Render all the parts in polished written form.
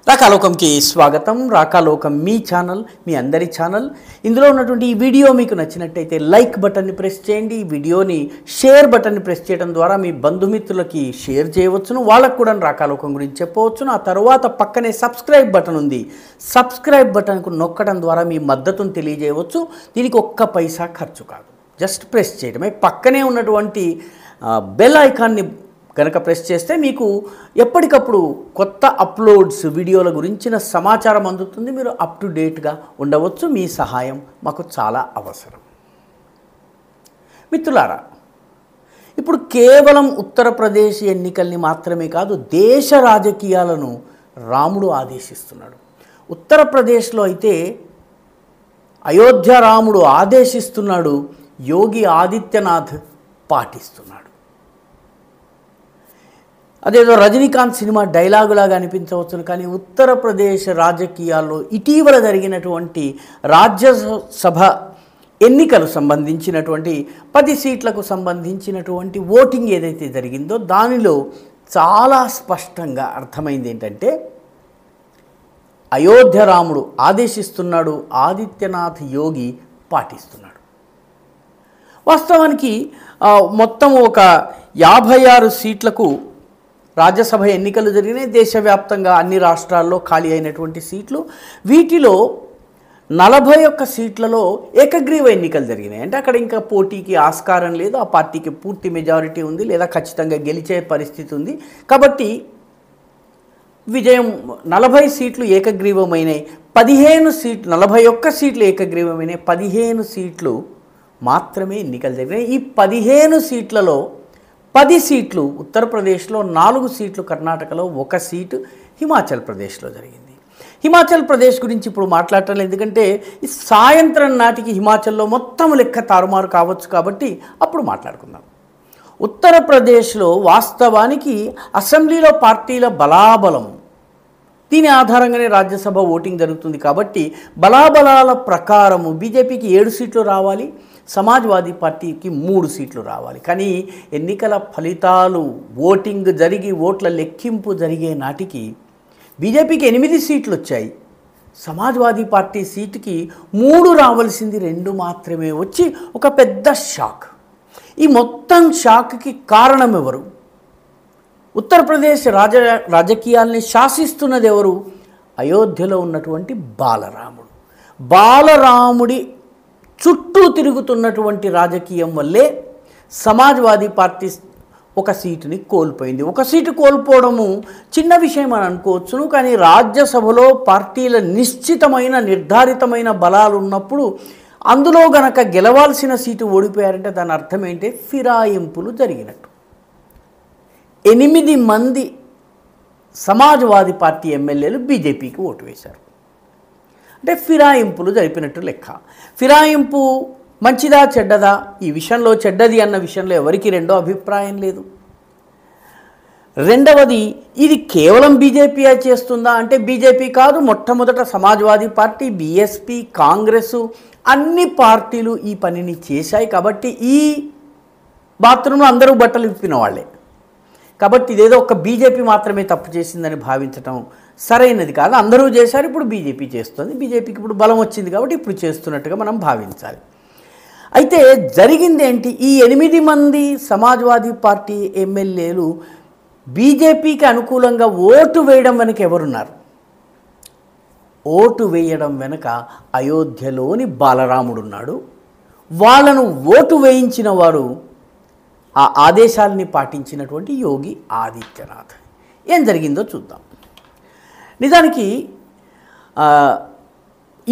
రాకాలోకంకి స్వాగతం. రాకాలోకం మీ ఛానల్, మీ అందరి ఛానల్. ఇందులో ఉన్నటువంటి ఈ వీడియో మీకు నచ్చినట్టయితే లైక్ బటన్ని ప్రెస్ చేయండి. ఈ వీడియోని షేర్ బటన్ని ప్రెస్ చేయడం ద్వారా మీ బంధుమిత్రులకి షేర్ చేయవచ్చును, వాళ్ళకు కూడా రాకాలోకం గురించి చెప్పవచ్చును. ఆ తర్వాత పక్కనే సబ్స్క్రైబ్ బటన్ ఉంది. సబ్స్క్రైబ్ బటన్కు నొక్కడం ద్వారా మీ మద్దతును తెలియజేయవచ్చు. దీనికి ఒక్క పైసా ఖర్చు కాదు, జస్ట్ ప్రెస్ చేయడమే. పక్కనే ఉన్నటువంటి బెల్ ఐకాన్ని కనుక ప్రెస్ చేస్తే మీకు ఎప్పటికప్పుడు కొత్త అప్లోడ్స్ వీడియోల గురించిన సమాచారం అందుతుంది. మీరు అప్ టు డేట్గా ఉండవచ్చు. మీ సహాయం మాకు చాలా అవసరం. మిత్రులారా, ఇప్పుడు కేవలం ఉత్తరప్రదేశ్ ఎన్నికల్ని మాత్రమే కాదు, దేశ రాజకీయాలను రాముడు ఆదేశిస్తున్నాడు. ఉత్తరప్రదేశ్లో అయితే అయోధ్య రాముడు ఆదేశిస్తున్నాడు, యోగి ఆదిత్యనాథ్ పాటిస్తున్నాడు. అదేదో రజనీకాంత్ సినిమా డైలాగులాగా అనిపించవచ్చును, కానీ ఉత్తరప్రదేశ్ రాజకీయాల్లో ఇటీవల జరిగినటువంటి రాజ్యసభ ఎన్నికలు సంబంధించినటువంటి 10 సీట్లకు సంబంధించినటువంటి ఓటింగ్ ఏదైతే జరిగిందో దానిలో చాలా స్పష్టంగా అర్థమైంది ఏంటంటే, అయోధ్య రాముడు ఆదేశిస్తున్నాడు, ఆదిత్యనాథ్ యోగి పాటిస్తున్నాడు. వాస్తవానికి మొత్తం ఒక 56 సీట్లకు రాజ్యసభ ఎన్నికలు జరిగినాయి. దేశవ్యాప్తంగా అన్ని రాష్ట్రాల్లో ఖాళీ అయినటువంటి సీట్లు. వీటిలో 41 సీట్లలో ఏకగ్రీవ ఎన్నికలు జరిగినాయి. అంటే అక్కడ ఇంకా పోటీకి ఆస్కారం లేదు, ఆ పార్టీకి పూర్తి మెజారిటీ ఉంది, లేదా ఖచ్చితంగా గెలిచే పరిస్థితి ఉంది. కాబట్టి విజయం 40 సీట్లు ఏకగ్రీవమైనాయి. 41 సీట్లు ఏకగ్రీవమైనాయి. 15 సీట్లు మాత్రమే ఎన్నికలు జరిగినాయి. ఈ 15 సీట్లలో 10 సీట్లు ఉత్తరప్రదేశ్లో, 4 సీట్లు కర్ణాటకలో, 1 సీటు హిమాచల్ ప్రదేశ్లో జరిగింది. హిమాచల్ ప్రదేశ్ గురించి ఇప్పుడు మాట్లాడటం, ఎందుకంటే ఈ సాయంత్రం నాటికి హిమాచల్లో మొత్తం లెక్క తారుమారు కావచ్చు, కాబట్టి అప్పుడు మాట్లాడుకుందాం. ఉత్తరప్రదేశ్లో వాస్తవానికి అసెంబ్లీలో పార్టీల బలాబలం, దీని ఆధారంగానే రాజ్యసభ ఓటింగ్ జరుగుతుంది. కాబట్టి బలాబలాల ప్రకారము బీజేపీకి 7 సీట్లు రావాలి, సమాజ్వాదీ పార్టీకి 3 సీట్లు రావాలి. కానీ ఎన్నికల ఫలితాలు, ఓటింగ్ జరిగి ఓట్ల లెక్కింపు జరిగే నాటికి బీజేపీకి 8 సీట్లు వచ్చాయి. సమాజ్వాదీ పార్టీ సీటుకి 3 రావాల్సింది 2 మాత్రమే వచ్చి ఒక పెద్ద షాక్. ఈ మొత్తం షాక్కి కారణం ఎవరు? ఉత్తరప్రదేశ్ రాజకీయాల్ని శాసిస్తున్నది ఎవరు? అయోధ్యలో ఉన్నటువంటి బాలరాముడు. బాలరాముడి చుట్టూ తిరుగుతున్నటువంటి రాజకీయం వల్లే సమాజ్వాదీ పార్టీ 1 సీటుని కోల్పోయింది. 1 సీటు కోల్పోవడము చిన్న విషయం అని అనుకోవచ్చును, కానీ రాజ్యసభలో పార్టీల నిశ్చితమైన నిర్ధారితమైన బలాలు ఉన్నప్పుడు అందులో గనక గెలవాల్సిన సీటు ఓడిపోయారంటే దాని అర్థం ఏంటి? ఫిరాయింపులు జరిగినట్టు. 8 మంది సమాజ్వాదీ పార్టీ ఎమ్మెల్యేలు బీజేపీకి ఓటు వేశారు. అంటే ఫిరాయింపులు జరిపినట్టు లెక్క. ఫిరాయింపు మంచిదా చెడ్డదా? ఈ విషయంలో చెడ్డది అన్న విషయంలో ఎవరికి రెండో అభిప్రాయం లేదు. రెండవది, ఇది కేవలం బీజేపీ చేస్తుందా అంటే బీజేపీ కాదు. మొట్టమొదట సమాజ్వాదీ పార్టీ, బీఎస్పీ, కాంగ్రెస్ అన్ని పార్టీలు ఈ పనిని చేశాయి. కాబట్టి ఈ బాత్రూంలో అందరూ బట్టలు విప్పిన వాళ్ళే. కాబట్టి ఇదేదో ఒక బీజేపీ మాత్రమే తప్పు చేసిందని భావించడం సరైనది కాదు. అందరూ చేశారు, ఇప్పుడు బీజేపీ చేస్తుంది. బీజేపీకి ఇప్పుడు బలం వచ్చింది కాబట్టి ఇప్పుడు చేస్తున్నట్టుగా మనం భావించాలి. అయితే జరిగింది ఏంటి? ఈ 8 మంది సమాజ్వాదీ పార్టీ ఎమ్మెల్యేలు బీజేపీకి అనుకూలంగా ఓటు వేయడం వెనుక ఎవరున్నారు? ఓటు వేయడం వెనుక అయోధ్యలోని బాలరాముడు ఉన్నాడు. వాళ్ళను ఓటు వేయించిన వారు ఆ ఆదేశాలని పాటించినటువంటి యోగి ఆదిత్యనాథ్. ఏం జరిగిందో చూద్దాం. నిజానికి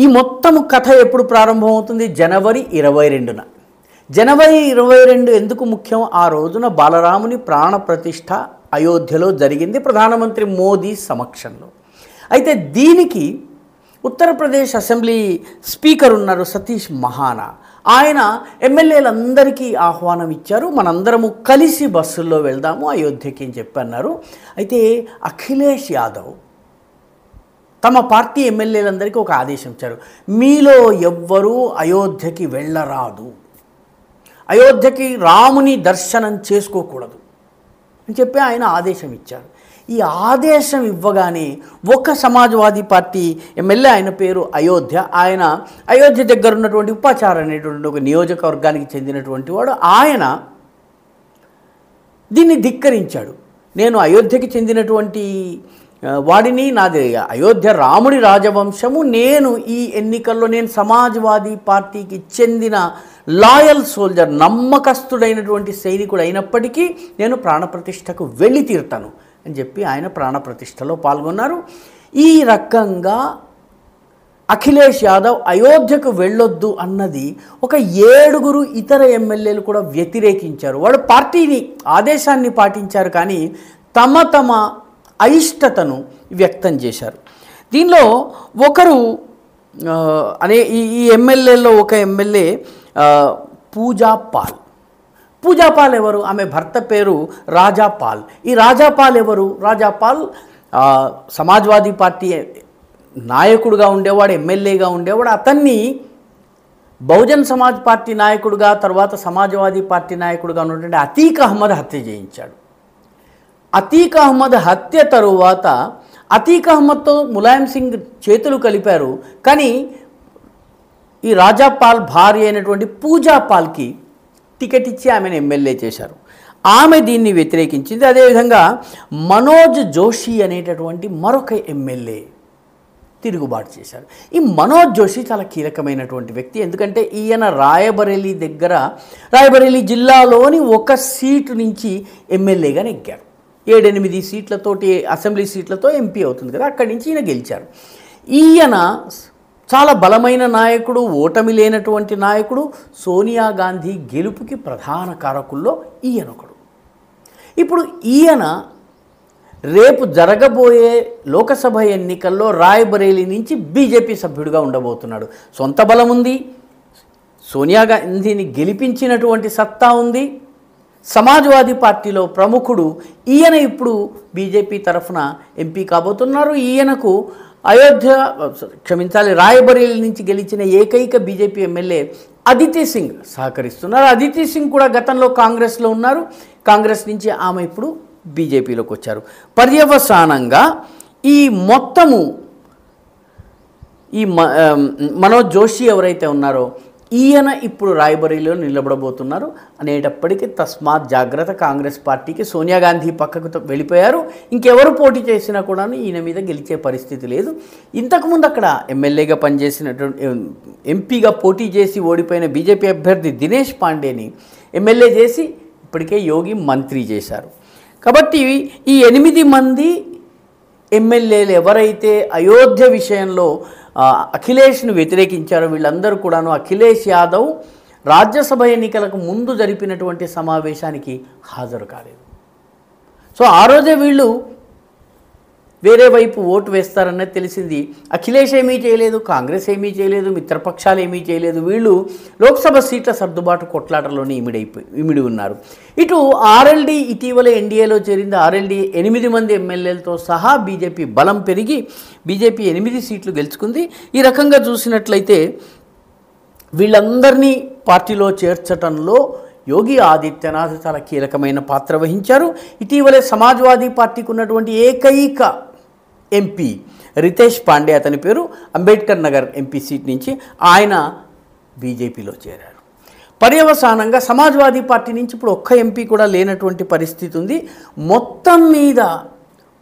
ఈ మొత్తం కథ ఎప్పుడు ప్రారంభమవుతుంది? జనవరి 22న. జనవరి 22 ఎందుకు ముఖ్యం? ఆ రోజున బాలరాముని ప్రాణప్రతిష్ఠ అయోధ్యలో జరిగింది, ప్రధానమంత్రి మోదీ సమక్షంలో. అయితే దీనికి ఉత్తరప్రదేశ్ అసెంబ్లీ స్పీకర్ ఉన్నారు, సతీష్ మహానా. ఆయన ఎమ్మెల్యేలందరికీ ఆహ్వానం ఇచ్చారు. మనందరము కలిసి బస్సుల్లో వెళ్దాము అయోధ్యకి అని చెప్పన్నారు. అయితే అఖిలేష్ యాదవ్ తమ పార్టీ ఎమ్మెల్యేలందరికీ ఒక ఆదేశం ఇచ్చారు. మీలో ఎవ్వరూ అయోధ్యకి వెళ్ళరాదు, అయోధ్యకి రాముని దర్శనం చేసుకోకూడదు అని చెప్పి ఆయన ఆదేశం ఇచ్చారు. ఈ ఆదేశం ఇవ్వగానే ఒక సమాజ్వాదీ పార్టీ ఎమ్మెల్యే, ఆయన పేరు అయోధ్య, ఆయన అయోధ్య దగ్గర ఉన్నటువంటి ఉపాచార్ అనేటువంటి ఒక నియోజకవర్గానికి చెందినటువంటి వాడు, ఆయన దీన్ని ధిక్కరించాడు. నేను అయోధ్యకి చెందినటువంటి వాడిని, నాది అయోధ్య రాముడి రాజవంశము, నేను ఈ ఎన్నికల్లో నేను సమాజ్వాదీ పార్టీకి చెందిన లాయల్ సోల్జర్, నమ్మకస్తుడైనటువంటి సైనికుడు అయినప్పటికీ నేను ప్రాణప్రతిష్ఠకు వెళ్ళి తీరుతాను అని చెప్పి ఆయన ప్రాణప్రతిష్ఠలో పాల్గొన్నారు. ఈ రకంగా అఖిలేష్ యాదవ్ అయోధ్యకు వెళ్ళొద్దు అన్నది ఒక 7 ఇతర ఎమ్మెల్యేలు కూడా వ్యతిరేకించారు. వాళ్ళు పార్టీని ఆదేశాన్ని పాటించారు, కానీ తమ అయిష్టతను వ్యక్తం చేశారు. దీనిలో ఒకరు ఈ ఎమ్మెల్యేల్లో ఒక ఎమ్మెల్యే పూజాపాల్ ఎవరు? ఆమె భర్త పేరు రాజాపాల్. ఈ రాజాపాల్ ఎవరు? రాజాపాల్ సమాజ్వాదీ పార్టీ నాయకుడుగా ఉండేవాడు, ఎమ్మెల్యేగా ఉండేవాడు. అతన్ని బహుజన్ సమాజ్ పార్టీ నాయకుడుగా, తర్వాత సమాజ్వాదీ పార్టీ నాయకుడుగా ఉన్నటువంటి అతీక్ అహ్మద్ హత్య చేయించాడు. అతీక్ అహ్మద్ హత్య తరువాత అతీక్ అహ్మద్తో ములాయం సింగ్ చేతులు కలిపారు, కానీ ఈ రాజాపాల్ భార్య అయినటువంటి పూజాపాల్కి టికెట్ ఇచ్చి ఆమెను ఎమ్మెల్యే చేశారు. ఆమె దీన్ని వ్యతిరేకించింది. అదేవిధంగా మనోజ్ జోషి అనేటటువంటి మరొక ఎమ్మెల్యే తిరుగుబాటు చేశారు. ఈ మనోజ్ జోషి చాలా కీలకమైనటువంటి వ్యక్తి, ఎందుకంటే ఈయన రాయబరేలీ జిల్లాలోని ఒక సీటు నుంచి ఎమ్మెల్యేగా నెగ్గారు. 7-8 సీట్లతోటి, అసెంబ్లీ సీట్లతో ఎంపీ అవుతుంది కదా, అక్కడి నుంచి ఈయన గెలిచారు. ఈయన చాలా బలమైన నాయకుడు, ఓటమి లేనటువంటి నాయకుడు. సోనియా గాంధీ గెలుపుకి ప్రధాన కారకుల్లో ఈయన ఒకడు. ఇప్పుడు ఈయన రేపు జరగబోయే లోకసభ ఎన్నికల్లో రాయ్బరేలీ నుంచి బీజేపీ సభ్యుడిగా ఉండబోతున్నాడు. సొంత బలం ఉంది, సోనియా గాంధీని గెలిపించినటువంటి సత్తా ఉంది. సమాజ్వాదీ పార్టీలో ప్రముఖుడు ఈయన. ఇప్పుడు బీజేపీ తరఫున ఎంపీ కాబోతున్నారు. ఈయనకు రాయ్బరేలీ నుంచి గెలిచిన ఏకైక బీజేపీ ఎమ్మెల్యే అదితి సింగ్ సహకరిస్తున్నారు. అదితి సింగ్ కూడా గతంలో కాంగ్రెస్లో ఉన్నారు. కాంగ్రెస్ నుంచి ఆమె ఇప్పుడు బీజేపీలోకి వచ్చారు. పర్యవసానంగా ఈ మొత్తము ఈ మనోజ్ జోషి ఎవరైతే ఉన్నారో ఈయన ఇప్పుడు రాయ్బరేలీలో నిలబడబోతున్నారు అనేటప్పటికీ తస్మాత్ జాగ్రత్త, కాంగ్రెస్ పార్టీకి సోనియా గాంధీ పక్కకు వెళ్ళిపోయారు. ఇంకెవరు పోటీ చేసినా కూడా ఈయన మీద గెలిచే పరిస్థితి లేదు. ఇంతకుముందు అక్కడ ఎమ్మెల్యేగా పనిచేసినటువంటి, ఎంపీగా పోటీ చేసి ఓడిపోయిన బీజేపీ అభ్యర్థి దినేష్ పాండేని ఎమ్మెల్యే చేసి ఇప్పటికే యోగి మంత్రి చేశారు. కాబట్టి ఈ 8 మంది ఎమ్మెల్యేలు ఎవరైతే అయోధ్య విషయంలో అఖిలేష్ను వ్యతిరేకించారో వీళ్ళందరూ కూడాను అఖిలేష్ యాదవ్ రాజ్యసభ ఎన్నికలకు ముందు జరిపినటువంటి సమావేశానికి హాజరు కాలేదు. సో ఆ రోజే వీళ్ళు వేరే వైపు ఓటు వేస్తారన్నది తెలిసింది. అఖిలేష్ ఏమీ చేయలేదు, కాంగ్రెస్ ఏమీ చేయలేదు, మిత్రపక్షాలు ఏమీ చేయలేదు. వీళ్ళు లోక్సభ సీట్ల సర్దుబాటు కొట్లాటలోనే ఇమిడి ఉన్నారు. ఇటు ఆర్ఎల్డీ ఇటీవలే ఎన్డీఏలో చేరింది. ఆర్ఎల్డీ 8 మంది ఎమ్మెల్యేలతో సహా బీజేపీ బలం పెరిగి బీజేపీ 8 సీట్లు గెలుచుకుంది. ఈ రకంగా చూసినట్లయితే వీళ్ళందరినీ పార్టీలో చేర్చటంలో యోగి ఆదిత్యనాథ్ చాలా కీలకమైన పాత్ర వహించారు. ఇటీవలే సమాజ్వాదీ పార్టీకి ఉన్నటువంటి ఏకైక ఎంపీ రితేష్ పాండే, అతని పేరు, అంబేద్కర్ నగర్ ఎంపీ సీట్ నుంచి ఆయన బీజేపీలో చేరారు. పర్యవసానంగా సమాజ్వాదీ పార్టీ నుంచి ఇప్పుడు ఒక్క ఎంపీ కూడా లేనటువంటి పరిస్థితి ఉంది. మొత్తం మీద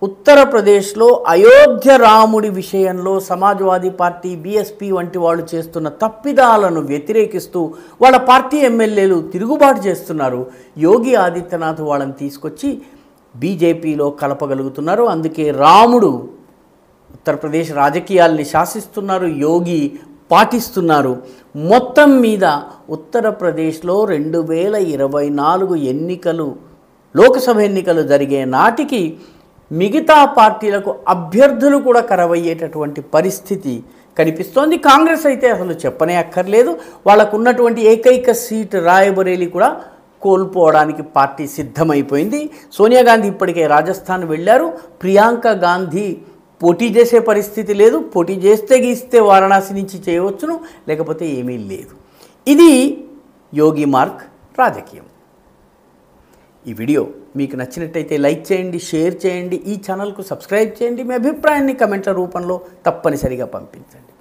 ఉత్తరప్రదేశ్లో అయోధ్య రాముడి విషయంలో సమాజ్వాదీ పార్టీ, బీఎస్పీ వంటి వాళ్ళు చేస్తున్న తప్పిదాలను వ్యతిరేకిస్తూ వాళ్ళ పార్టీ ఎమ్మెల్యేలు తిరుగుబాటు చేస్తున్నారు. యోగి ఆదిత్యనాథ్ వాళ్ళని తీసుకొచ్చి బీజేపీలో కలపగలుగుతున్నారు. అందుకే రాముడు ఉత్తరప్రదేశ్ రాజకీయాల్ని శాసిస్తున్నారు, యోగి పాటిస్తున్నారు. మొత్తం మీద ఉత్తరప్రదేశ్లో 2024 ఎన్నికలు, లోక్సభ ఎన్నికలు జరిగే నాటికి మిగతా పార్టీలకు అభ్యర్థులు కూడా కరవయ్యేటటువంటి పరిస్థితి కనిపిస్తోంది. కాంగ్రెస్ అయితే అసలు చెప్పనే అక్కర్లేదు. వాళ్ళకు ఉన్నటువంటి ఏకైక సీట్ రాయ్బరేలీ కూడా కోల్పోవడానికి పార్టీ సిద్ధమైపోయింది. సోనియా గాంధీ ఇప్పటికే రాజస్థాన్ వెళ్ళారు. ప్రియాంక గాంధీ పోటీ చేసే పరిస్థితి లేదు. పోటీ చేస్తే గీస్తే వారణాసి నుంచి చేయవచ్చును, లేకపోతే ఏమీ లేదు. ఇది యోగి మార్క్ రాజకీయం. ఈ వీడియో మీకు నచ్చినట్టయితే లైక్ చేయండి, షేర్ చేయండి, ఈ ఛానల్కు సబ్స్క్రైబ్ చేయండి, మీ అభిప్రాయాన్ని కమెంట్ల రూపంలో తప్పనిసరిగా పంపించండి.